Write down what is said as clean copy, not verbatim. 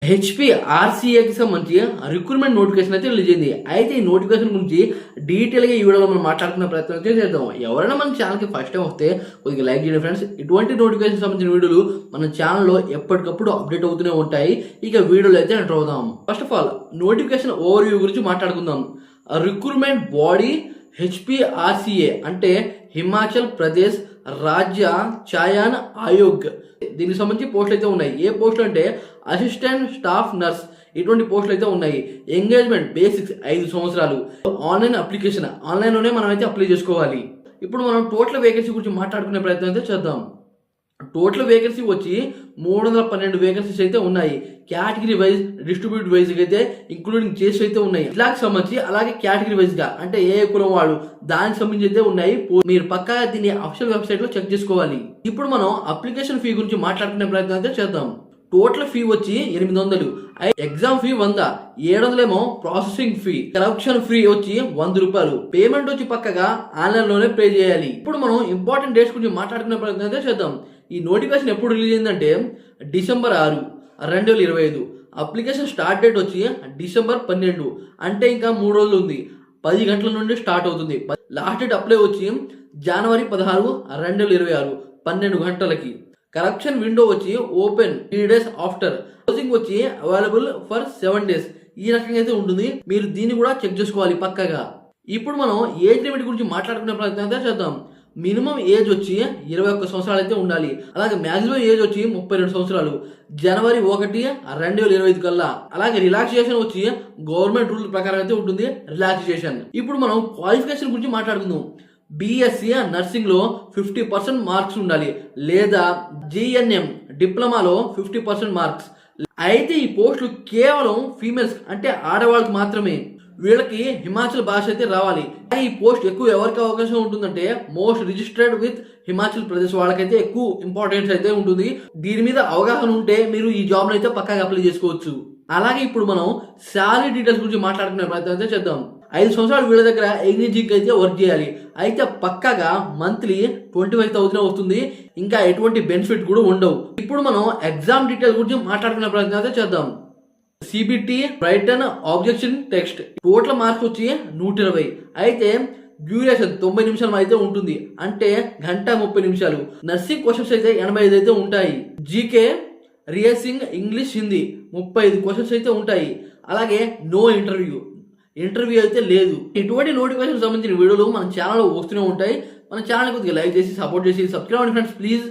హెచ్పిఆర్సీఏకి సంబంధించి recruitment notification అయితే release అయింది. అయితే ఈ నోటిఫికేషన్ గురించి డీటెయిల్గా ఈ వీడియోలో మనం మాట్లాడుకునే ప్రయత్నం అయితే చేద్దాం. ఎవరైనా మన ఛానల్కి ఫస్ట్ టైం వస్తే కొద్దిగా లైక్ చేయండి ఫ్రెండ్స్. ఇటువంటి నోటిఫికేషన్ సంబంధించిన వీడియోలు మన ఛానల్లో ఎప్పటికప్పుడు అప్డేట్ అవుతూనే ఉంటాయి. ఇక వీడియోలో అయితే ఎంటర్ అవుదాం. First of all notification over view గురించి మాట్లాడుకుందాం. రిక్రూట్మెంట్ బాడీ హెచ్పిఆర్సీఏ అంటే హిమాచల్ ప్రదేశ్ రాజ్య చయన్ ఆయోగ్. దీనికి సంబంధించి పోస్టులు అయితే ఉన్నాయి. ఏ పోస్టులు అంటే అసిస్టెంట్ స్టాఫ్ నర్స్, ఇటువంటి పోస్టులు అయితే ఉన్నాయి. ఎంగేజ్మెంట్ బేసిక్స్ 5 సంవత్సరాలు. ఆన్లైన్ అప్లికేషన్, ఆన్లైన్లోనే మనం అయితే అప్లై చేసుకోవాలి. ఇప్పుడు మనం టోటల్ వేకెన్సీ గురించి మాట్లాడుకునే ప్రయత్నం అయితే చేద్దాం. టోటల్ వేకెన్సీ వచ్చి 312 వేకెన్సీస్ అయితే ఉన్నాయి. కేటగిరీ వైజ్, డిస్ట్రిబ్యూట్ వైజ్ అయితే ఇంక్లూడింగ్ చేసి అయితే ఉన్నాయి. ఇలాకి సంబంధించి అలాగే కేటగిరీ వైజ్ గా అంటే ఏ కులం వాళ్ళు దానికి సంబంధించి అయితే ఉన్నాయి. మీరు పక్కా దీన్ని అఫీషియల్ వెబ్సైట్ లో చెక్ చేసుకోవాలి. ఇప్పుడు మనం అప్లికేషన్ ఫీ గురించి మాట్లాడుకునే ప్రయత్నం అయితే చేద్దాం. టోటల్ ఫీ వచ్చి 800. ఎగ్జామ్ ఫీ 100, 700 ఏమో ప్రాసెసింగ్ ఫీ. కరప్షన్ ఫీ వచ్చి 100 రూపాయలు. పేమెంట్ వచ్చి పక్కగా ఆన్లైన్ లోనే పే చేయాలి. ఇప్పుడు మనం ఇంపార్టెంట్ డేట్స్ గురించి మాట్లాడుకునే ప్రయత్నం అయితే చేద్దాం. ఈ నోటిఫికేషన్ ఎప్పుడు రిలీజ్ అయిందంటే డిసెంబర్ 6, 2025. అప్లికేషన్ స్టార్ట్ డేట్ వచ్చి డిసెంబర్ 12, అంటే ఇంకా 3 రోజులు ఉంది. 10 గంటల నుండి స్టార్ట్ అవుతుంది. లాస్ట్ డేట్ అప్లై వచ్చి జనవరి 16, 2026, 12 గంటలకి. కరెక్షన్ విండో వచ్చి ఓపెన్ 3 days ఆఫ్టర్. క్లోజింగ్ వచ్చి అవైలబుల్ ఫర్ 7 days. ఈ రకంగా అయితే ఉంటుంది. మీరు దీన్ని కూడా చెక్ చేసుకోవాలి పక్కగా. ఇప్పుడు మనం ఏజ్ లిమిట్ గురించి మాట్లాడుకునే ప్రయత్నం అయితే చేద్దాం. మినిమం ఏజ్ వచ్చి 21 సంవత్సరాలు అయితే ఉండాలి. అలాగే మాక్సిమం ఏజ్ వచ్చి 32 సంవత్సరాలు. జనవరి 1, 2025 కల్లా. అలాగే రిలాక్సేషన్ వచ్చి గవర్నమెంట్ రూల్ ప్రకారం అయితే ఉంటుంది రిలాక్సేషన్. ఇప్పుడు మనం క్వాలిఫికేషన్ గురించి మాట్లాడుకుందాం. బిఎస్సి నర్సింగ్ లో 50% మార్క్స్ ఉండాలి, లేదా జిఎన్ఎం డిప్లొమాలో 50% మార్క్స్. అయితే ఈ పోస్టులు కేవలం ఫీమేల్స్ అంటే ఆడవాళ్ళకి మాత్రమే. వీళ్ళకి హిమాచల్ భాష అయితే రావాలి. ఈ పోస్ట్ ఎక్కువ ఎవరికి అవకాశం ఉంటుందంటే most registered with Himachal Pradesh వాళ్ళకైతే ఎక్కువ ఇంపార్టెన్స్ అయితే ఉంటుంది. దీని మీద అవగాహన ఉంటే మీరు ఈ జాబ్ అయితే పక్కాగా అప్లై చేసుకోవచ్చు. అలాగే ఇప్పుడు మనం శాలరీ డీటెయిల్స్ గురించి మాట్లాడుకునే ప్రయత్నం అయితే చేద్దాం. 5 సంవత్సరాలు వీళ్ళ దగ్గర ఎంగేజింగ్ అయితే వర్క్ చేయాలి. అయితే పక్కాగా మంత్లీ 25,000 వస్తుంది. ఇంకా ఎటువంటి బెనిఫిట్ కూడా ఉండవు. ఇప్పుడు మనం ఎగ్జామ్ డీటెయిల్స్ గురించి మాట్లాడుకునే ప్రయత్నం అయితే చేద్దాం. CBT written objection text. Total marks వచ్చి 120. అయితే డ్యూరేషన్ 90 నిమిషాలు అయితే ఉంటుంది, అంటే 1:30 నిమిషాలు. నర్సింగ్ క్వశ్చన్స్ అయితే 85 అయితే ఉంటాయి. GK, reasoning, English, Hindi 35 questions అయితే ఉంటాయి. అలాగే నో ఇంటర్వ్యూ అయితే లేదు. ఇటువంటి నోటిఫికేషన్ సంబంధించిన వీడియోలు మన ఛానల్లో వస్తూనే ఉంటాయి. మన ఛానల్ కొద్దిగా లైక్ చేసి సపోర్ట్ చేసి సబ్స్క్రైబ్ అవ్వండి ఫ్రెండ్స్ ప్లీజ్.